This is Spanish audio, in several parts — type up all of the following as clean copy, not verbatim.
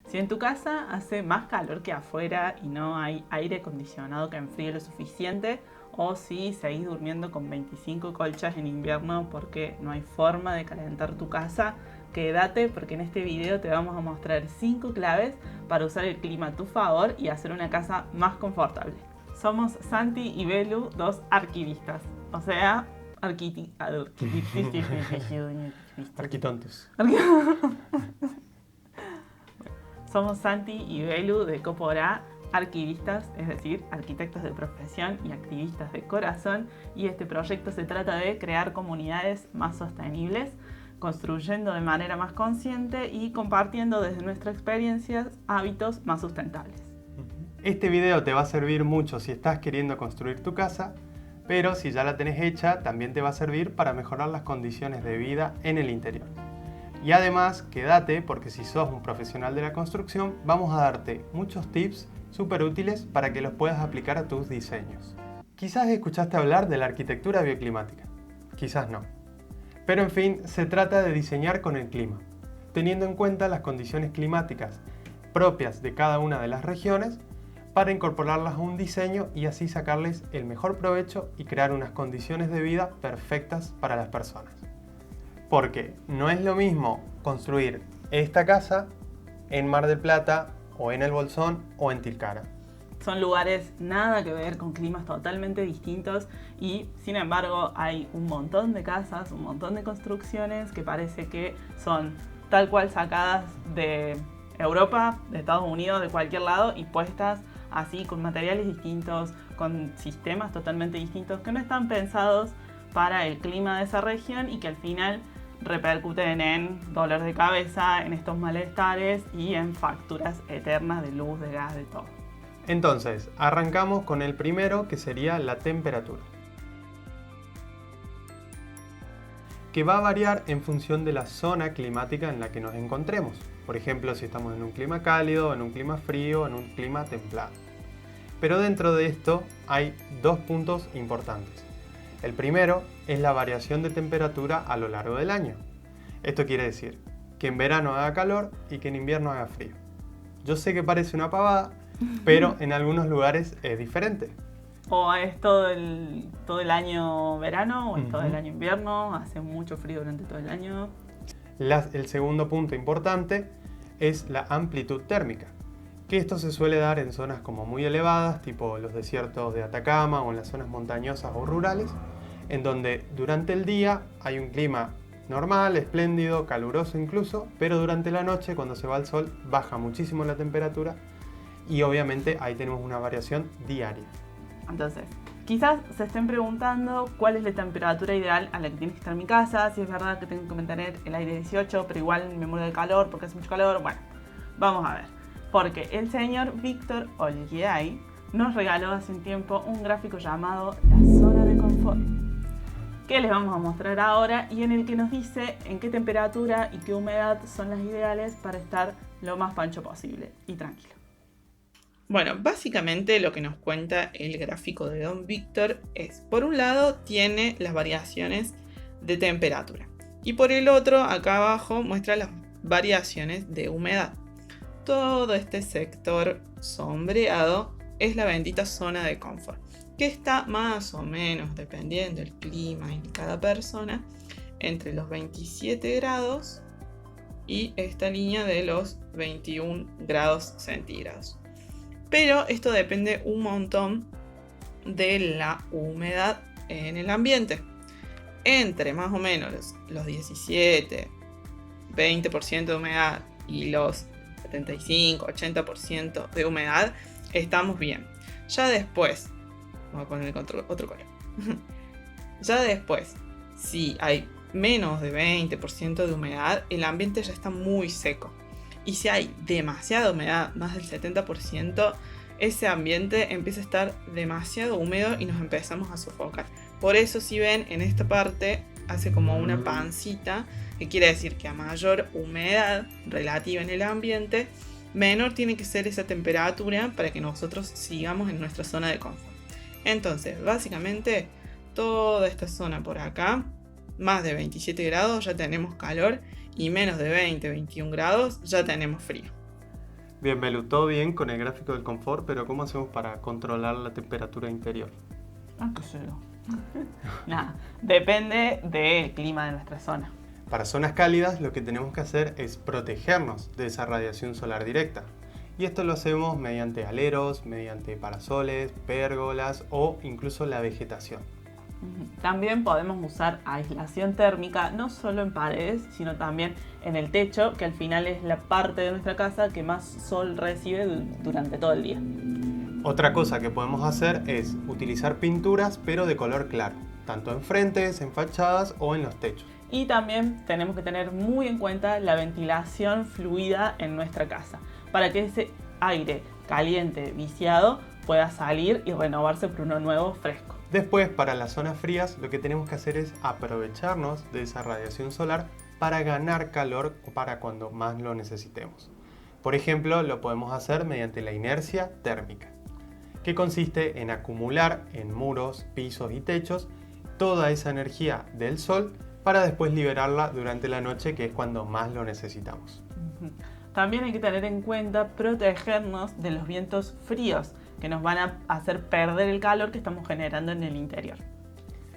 Si en tu casa hace más calor que afuera y no hay aire acondicionado que enfríe lo suficiente, o si seguís durmiendo con 25 colchas en invierno porque no hay forma de calentar tu casa, quédate porque en este video te vamos a mostrar 5 claves para usar el clima a tu favor y hacer una casa más confortable. Somos Santi y Belu, dos arquivistas, o sea, Arquitontos. Somos Santi y Belu de Copora, arquivistas, es decir, arquitectos de profesión y activistas de corazón, y este proyecto se trata de crear comunidades más sostenibles, construyendo de manera más consciente y compartiendo desde nuestra experiencia hábitos más sustentables. Este video te va a servir mucho si estás queriendo construir tu casa, pero si ya la tenés hecha, también te va a servir para mejorar las condiciones de vida en el interior. Y además, quédate porque si sos un profesional de la construcción, vamos a darte muchos tips súper útiles para que los puedas aplicar a tus diseños. Quizás escuchaste hablar de la arquitectura bioclimática, quizás no. Pero en fin, se trata de diseñar con el clima, teniendo en cuenta las condiciones climáticas propias de cada una de las regiones para incorporarlas a un diseño y así sacarles el mejor provecho y crear unas condiciones de vida perfectas para las personas. Porque no es lo mismo construir esta casa en Mar del Plata o en El Bolsón o en Tilcara. Son lugares nada que ver, con climas totalmente distintos y sin embargo hay un montón de casas, un montón de construcciones que parece que son tal cual sacadas de Europa, de Estados Unidos, de cualquier lado y puestas así con materiales distintos, con sistemas totalmente distintos que no están pensados para el clima de esa región y que al final repercuten en dolor de cabeza, en estos malestares y en facturas eternas de luz, de gas, de todo. Entonces, arrancamos con el primero, que sería la temperatura, que va a variar en función de la zona climática en la que nos encontremos. Por ejemplo, si estamos en un clima cálido, en un clima frío, en un clima templado. Pero dentro de esto hay dos puntos importantes. El primero es la variación de temperatura a lo largo del año. Esto quiere decir que en verano haga calor y que en invierno haga frío. Yo sé que parece una pavada, pero en algunos lugares es diferente. O es todo el año verano o es todo el año invierno, hace mucho frío durante todo el año. El segundo punto importante es la amplitud térmica, que esto se suele dar en zonas como muy elevadas, tipo los desiertos de Atacama o en las zonas montañosas o rurales, en donde durante el día hay un clima normal, espléndido, caluroso incluso, pero durante la noche, cuando se va el sol, baja muchísimo la temperatura y obviamente ahí tenemos una variación diaria. Entonces, quizás se estén preguntando cuál es la temperatura ideal a la que tiene que estar mi casa, si es verdad que tengo que mantener el aire 18, pero igual me muero de calor porque hace mucho calor. Bueno, vamos a ver. Porque el señor Víctor Olguiay nos regaló hace un tiempo un gráfico llamado La Zona de Confort, que les vamos a mostrar ahora y en el que nos dice en qué temperatura y qué humedad son las ideales para estar lo más pancho posible y tranquilo. Bueno, básicamente lo que nos cuenta el gráfico de Don Víctor es, por un lado, tiene las variaciones de temperatura y por el otro, acá abajo, muestra las variaciones de humedad. Todo este sector sombreado es la bendita zona de confort, que está más o menos, dependiendo del clima y de cada persona, entre los 27 grados y esta línea de los 21 grados centígrados. Pero esto depende un montón de la humedad en el ambiente. Entre más o menos los 17, 20% de humedad y los 75, 80% de humedad, estamos bien. Ya después, vamos a poner otro color. Ya después, si hay menos de 20% de humedad, el ambiente ya está muy seco. Y si hay demasiada humedad, más del 70%, ese ambiente empieza a estar demasiado húmedo y nos empezamos a sofocar. Por eso, si ven, en esta parte hace como una pancita, que quiere decir que a mayor humedad relativa en el ambiente, menor tiene que ser esa temperatura para que nosotros sigamos en nuestra zona de confort. Entonces, básicamente, toda esta zona por acá, más de 27 grados ya tenemos calor y menos de 20-21 grados ya tenemos frío. Bien, Belu, todo bien con el gráfico del confort, pero ¿cómo hacemos para controlar la temperatura interior? Ah, qué sé yo. Nada, depende del clima de nuestra zona. Para zonas cálidas lo que tenemos que hacer es protegernos de esa radiación solar directa. Y esto lo hacemos mediante aleros, mediante parasoles, pérgolas o incluso la vegetación. También podemos usar aislación térmica, no solo en paredes, sino también en el techo, que al final es la parte de nuestra casa que más sol recibe durante todo el día. Otra cosa que podemos hacer es utilizar pinturas pero de color claro, tanto en frentes, en fachadas o en los techos. Y también tenemos que tener muy en cuenta la ventilación fluida en nuestra casa, para que ese aire caliente, viciado, pueda salir y renovarse por uno nuevo, fresco. Después, para las zonas frías, lo que tenemos que hacer es aprovecharnos de esa radiación solar para ganar calor para cuando más lo necesitemos. Por ejemplo, lo podemos hacer mediante la inercia térmica, que consiste en acumular en muros, pisos y techos toda esa energía del sol para después liberarla durante la noche, que es cuando más lo necesitamos. También hay que tener en cuenta protegernos de los vientos fríos, que nos van a hacer perder el calor que estamos generando en el interior.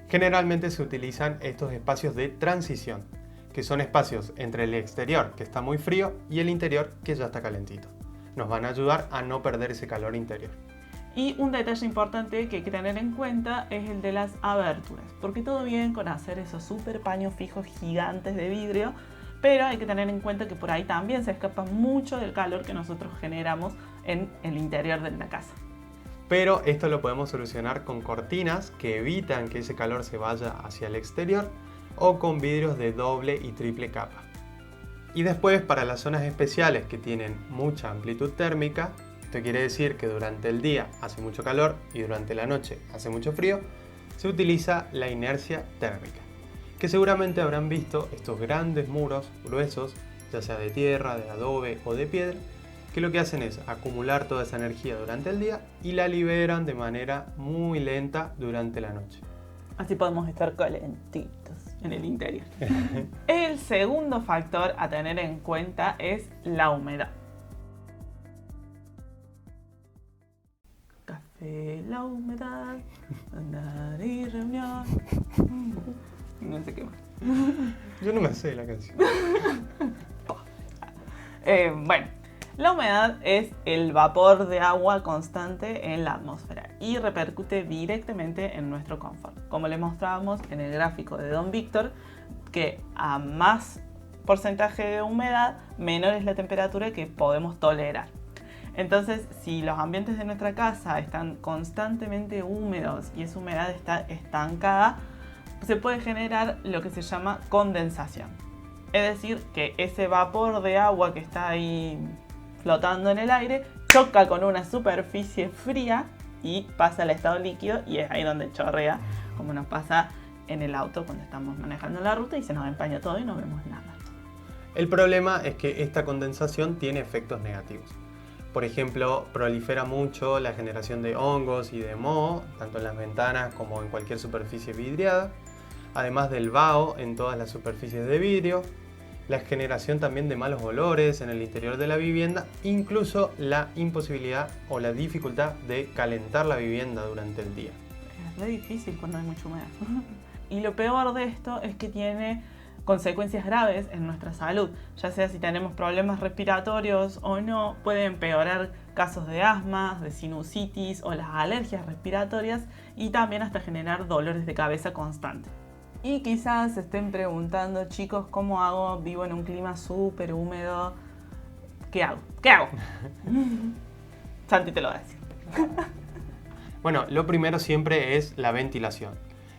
Generalmente se utilizan estos espacios de transición, que son espacios entre el exterior, que está muy frío, y el interior, que ya está calentito. Nos van a ayudar a no perder ese calor interior. Y un detalle importante que hay que tener en cuenta es el de las aberturas, porque todo bien con hacer esos super paños fijos gigantes de vidrio, pero hay que tener en cuenta que por ahí también se escapa mucho del calor que nosotros generamos en el interior de la casa. Pero esto lo podemos solucionar con cortinas que evitan que ese calor se vaya hacia el exterior o con vidrios de doble y triple capa. Y después, para las zonas especiales que tienen mucha amplitud térmica, esto quiere decir que durante el día hace mucho calor y durante la noche hace mucho frío, se utiliza la inercia térmica, que seguramente habrán visto estos grandes muros gruesos, ya sea de tierra, de adobe o de piedra, que lo que hacen es acumular toda esa energía durante el día y la liberan de manera muy lenta durante la noche. Así podemos estar calentitos en el interior. El segundo factor a tener en cuenta es la humedad. Café, la humedad, andar y reunión. No sé qué más. Yo no me sé la canción. Bueno, la humedad es el vapor de agua constante en la atmósfera y repercute directamente en nuestro confort. Como le mostrábamos en el gráfico de Don Víctor, que a más porcentaje de humedad, menor es la temperatura que podemos tolerar. Entonces, si los ambientes de nuestra casa están constantemente húmedos y esa humedad está estancada, se puede generar lo que se llama condensación. Es decir, que ese vapor de agua que está ahí flotando en el aire choca con una superficie fría y pasa al estado líquido, y es ahí donde chorrea, como nos pasa en el auto cuando estamos manejando la ruta y se nos empaña todo y no vemos nada. El problema es que esta condensación tiene efectos negativos. Por ejemplo, prolifera mucho la generación de hongos y de moho, tanto en las ventanas como en cualquier superficie vidriada, además del vaho en todas las superficies de vidrio, la generación también de malos olores en el interior de la vivienda, incluso la imposibilidad o la dificultad de calentar la vivienda durante el día. Es muy difícil cuando hay mucha humedad. Y lo peor de esto es que tiene consecuencias graves en nuestra salud, ya sea si tenemos problemas respiratorios o no. Puede empeorar casos de asma, de sinusitis o las alergias respiratorias, y también hasta generar dolores de cabeza constantes. Y quizás se estén preguntando, chicos, ¿cómo hago? Vivo en un clima súper húmedo. ¿Qué hago? ¿Qué hago? Santi te lo va a decir. Bueno, lo primero siempre es la ventilación,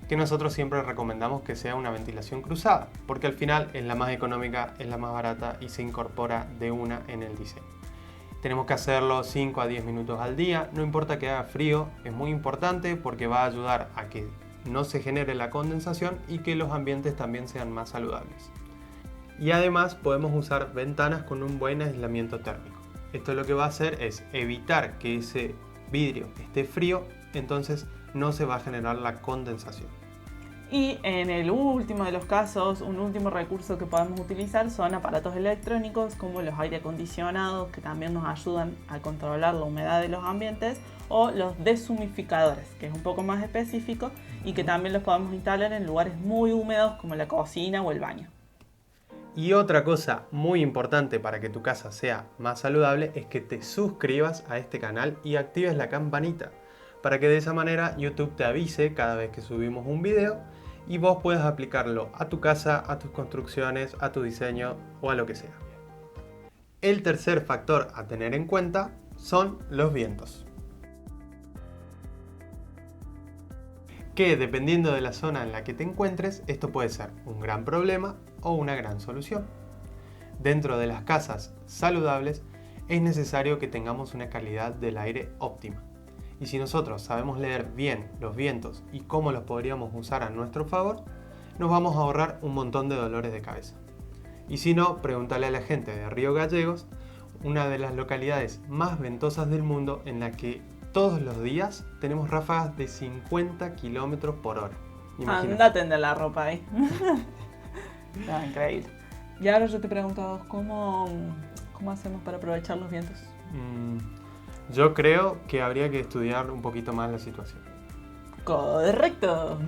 que nosotros siempre recomendamos que sea una ventilación cruzada, porque al final es la más económica, es la más barata y se incorpora de una en el diseño. Tenemos que hacerlo 5 a 10 minutos al día, no importa que haga frío, es muy importante porque va a ayudar a que no se genere la condensación y que los ambientes también sean más saludables. Y además podemos usar ventanas con un buen aislamiento térmico. Esto lo que va a hacer es evitar que ese vidrio esté frío, entonces no se va a generar la condensación. Y en el último de los casos, un último recurso que podemos utilizar son aparatos electrónicos como los aire acondicionados, que también nos ayudan a controlar la humedad de los ambientes, o los deshumidificadores, que es un poco más específico y que también los podemos instalar en lugares muy húmedos como la cocina o el baño. Y otra cosa muy importante para que tu casa sea más saludable es que te suscribas a este canal y actives la campanita, para que de esa manera YouTube te avise cada vez que subimos un video y vos puedas aplicarlo a tu casa, a tus construcciones, a tu diseño o a lo que sea. El tercer factor a tener en cuenta son los vientos, que dependiendo de la zona en la que te encuentres, esto puede ser un gran problema o una gran solución. Dentro de las casas saludables es necesario que tengamos una calidad del aire óptima. Y si nosotros sabemos leer bien los vientos y cómo los podríamos usar a nuestro favor, nos vamos a ahorrar un montón de dolores de cabeza. Y si no, pregúntale a la gente de Río Gallegos, una de las localidades más ventosas del mundo en la que todos los días tenemos ráfagas de 50 km por hora. Imagínate. Anda a tender la ropa ahí. No, increíble. Y ahora yo te pregunto a vos, ¿cómo hacemos para aprovechar los vientos? Yo creo que habría que estudiar un poquito más la situación. Correcto.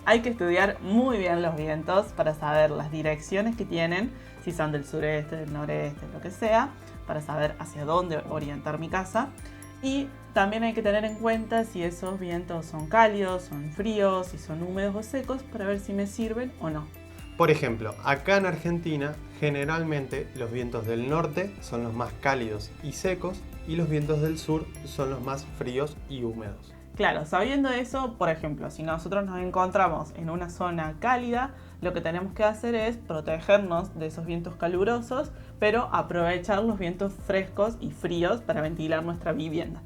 Hay que estudiar muy bien los vientos para saber las direcciones que tienen, si son del sureste, del noreste, lo que sea, para saber hacia dónde orientar mi casa. Y también hay que tener en cuenta si esos vientos son cálidos, son fríos, si son húmedos o secos, para ver si me sirven o no. Por ejemplo, acá en Argentina, generalmente los vientos del norte son los más cálidos y secos y los vientos del sur son los más fríos y húmedos. Claro, sabiendo eso, por ejemplo, si nosotros nos encontramos en una zona cálida, lo que tenemos que hacer es protegernos de esos vientos calurosos, pero aprovechar los vientos frescos y fríos para ventilar nuestra vivienda.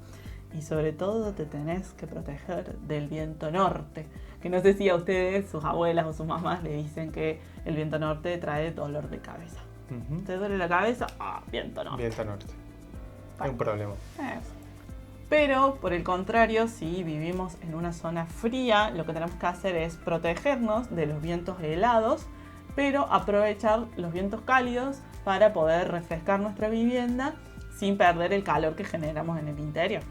Y sobre todo te tenés que proteger del viento norte, que no sé si a ustedes, sus abuelas o sus mamás le dicen que el viento norte trae dolor de cabeza. ¿Te duele la cabeza? Viento norte. Viento norte. Es un problema. Eso. Pero, por el contrario, si vivimos en una zona fría, lo que tenemos que hacer es protegernos de los vientos helados, pero aprovechar los vientos cálidos para poder refrescar nuestra vivienda sin perder el calor que generamos en el interior.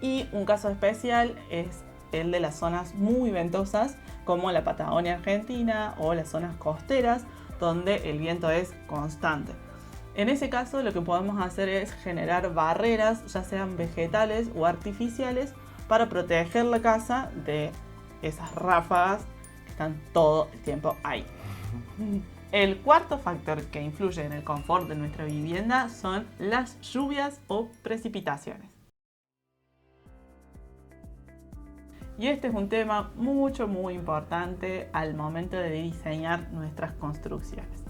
Y un caso especial es el de las zonas muy ventosas, como la Patagonia Argentina o las zonas costeras, donde el viento es constante. En ese caso, lo que podemos hacer es generar barreras, ya sean vegetales o artificiales, para proteger la casa de esas ráfagas que están todo el tiempo ahí. El cuarto factor que influye en el confort de nuestra vivienda son las lluvias o precipitaciones. Y este es un tema muy importante al momento de diseñar nuestras construcciones.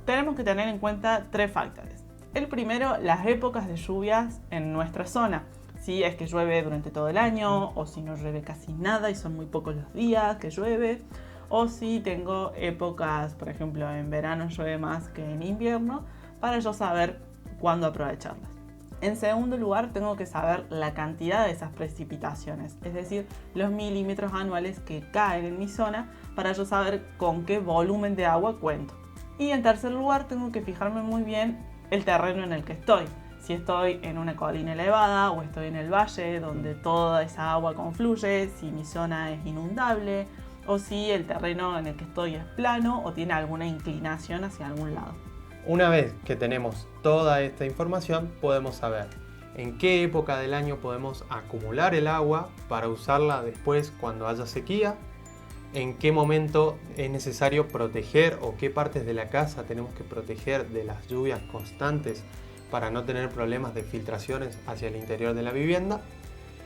Tenemos que tener en cuenta tres factores. El primero, las épocas de lluvias en nuestra zona. Si es que llueve durante todo el año, o si no llueve casi nada y son muy pocos los días que llueve, o si tengo épocas, por ejemplo, en verano llueve más que en invierno, para yo saber cuándo aprovecharlas. En segundo lugar, tengo que saber la cantidad de esas precipitaciones, es decir, los milímetros anuales que caen en mi zona, para yo saber con qué volumen de agua cuento. Y en tercer lugar, tengo que fijarme muy bien el terreno en el que estoy. Si estoy en una colina elevada o estoy en el valle donde toda esa agua confluye, si mi zona es inundable o si el terreno en el que estoy es plano o tiene alguna inclinación hacia algún lado. Una vez que tenemos toda esta información, podemos saber en qué época del año podemos acumular el agua para usarla después cuando haya sequía, en qué momento es necesario proteger o qué partes de la casa tenemos que proteger de las lluvias constantes para no tener problemas de filtraciones hacia el interior de la vivienda,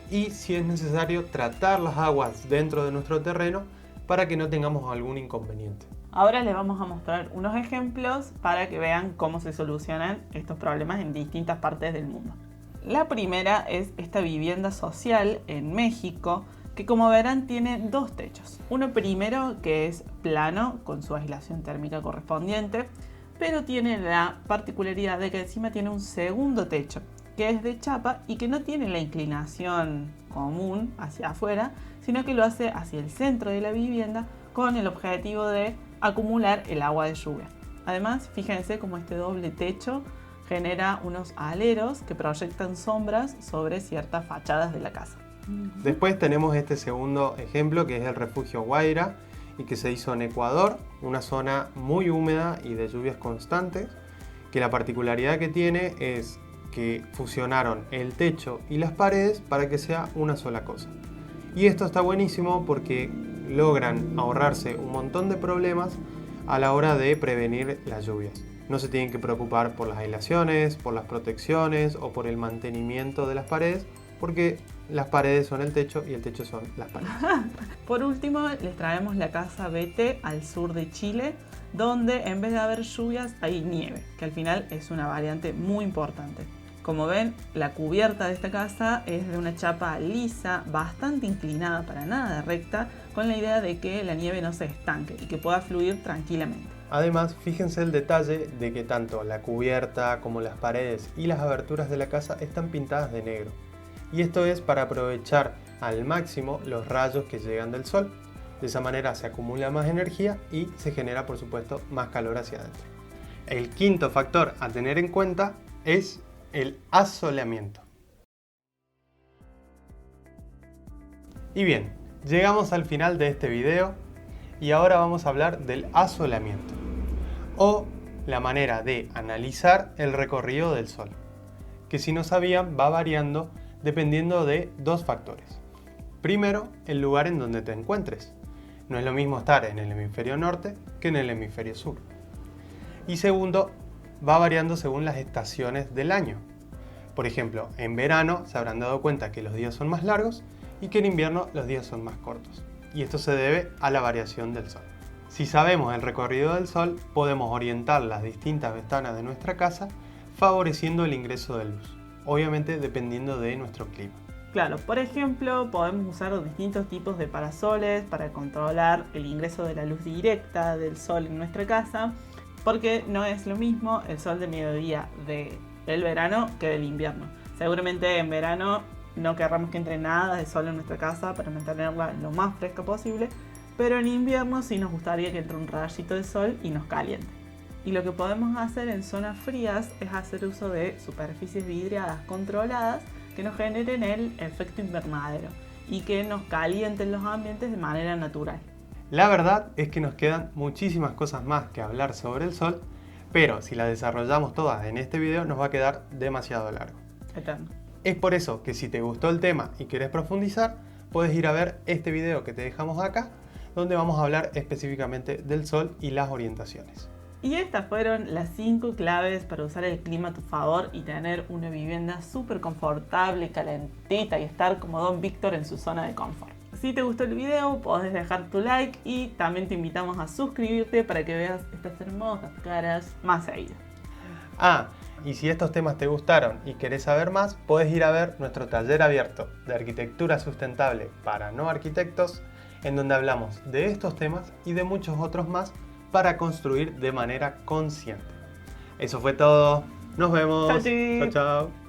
y si es necesario tratar las aguas dentro de nuestro terreno para que no tengamos algún inconveniente. Ahora les vamos a mostrar unos ejemplos para que vean cómo se solucionan estos problemas en distintas partes del mundo. La primera es esta vivienda social en México, que como verán tiene dos techos. Uno primero que es plano con su aislación térmica correspondiente, pero tiene la particularidad de que encima tiene un segundo techo que es de chapa y que no tiene la inclinación común hacia afuera, sino que lo hace hacia el centro de la vivienda con el objetivo de acumular el agua de lluvia. Además, fíjense cómo este doble techo genera unos aleros que proyectan sombras sobre ciertas fachadas de la casa. Después tenemos este segundo ejemplo, que es el refugio Guaira, y que se hizo en Ecuador, una zona muy húmeda y de lluvias constantes, que la particularidad que tiene es que fusionaron el techo y las paredes para que sea una sola cosa. Y esto está buenísimo porque logran ahorrarse un montón de problemas a la hora de prevenir las lluvias. No se tienen que preocupar por las aislaciones, por las protecciones o por el mantenimiento de las paredes, porque las paredes son el techo y el techo son las paredes. Por último, les traemos la casa Bete al sur de Chile, donde en vez de haber lluvias hay nieve, que al final es una variante muy importante. Como ven, la cubierta de esta casa es de una chapa lisa, bastante inclinada, para nada recta, con la idea de que la nieve no se estanque y que pueda fluir tranquilamente. Además, fíjense el detalle de que tanto la cubierta como las paredes y las aberturas de la casa están pintadas de negro. Y esto es para aprovechar al máximo los rayos que llegan del sol. De esa manera se acumula más energía y se genera, por supuesto, más calor hacia adentro. El quinto factor a tener en cuenta es el asoleamiento. Y bien, llegamos al final de este video y ahora vamos a hablar del asoleamiento, o la manera de analizar el recorrido del sol, que si no sabían va variando dependiendo de dos factores. Primero, el lugar en donde te encuentres. No es lo mismo estar en el hemisferio norte que en el hemisferio sur. Y segundo, va variando según las estaciones del año. Por ejemplo, en verano se habrán dado cuenta que los días son más largos y que en invierno los días son más cortos. Y esto se debe a la variación del sol. Si sabemos el recorrido del sol, podemos orientar las distintas ventanas de nuestra casa favoreciendo el ingreso de luz, obviamente dependiendo de nuestro clima. Claro, por ejemplo, podemos usar distintos tipos de parasoles para controlar el ingreso de la luz directa del sol en nuestra casa, porque no es lo mismo el sol de mediodía del verano que del invierno. Seguramente en verano no querramos que entre nada de sol en nuestra casa para mantenerla lo más fresca posible, pero en invierno sí nos gustaría que entre un rayito de sol y nos caliente. Y lo que podemos hacer en zonas frías es hacer uso de superficies vidriadas controladas que nos generen el efecto invernadero y que nos calienten los ambientes de manera natural. La verdad es que nos quedan muchísimas cosas más que hablar sobre el sol, pero si las desarrollamos todas en este video nos va a quedar demasiado largo. Eterno. Es por eso que si te gustó el tema y quieres profundizar, puedes ir a ver este video que te dejamos acá, donde vamos a hablar específicamente del sol y las orientaciones. Y estas fueron las 5 claves para usar el clima a tu favor y tener una vivienda súper confortable, calentita y estar como Don Víctor en su zona de confort. Si te gustó el video, podés dejar tu like y también te invitamos a suscribirte para que veas estas hermosas caras más seguido. Y si estos temas te gustaron y querés saber más, podés ir a ver nuestro taller abierto de arquitectura sustentable para no arquitectos, en donde hablamos de estos temas y de muchos otros más para construir de manera consciente. Eso fue todo. Nos vemos. Chau, Chao, chao.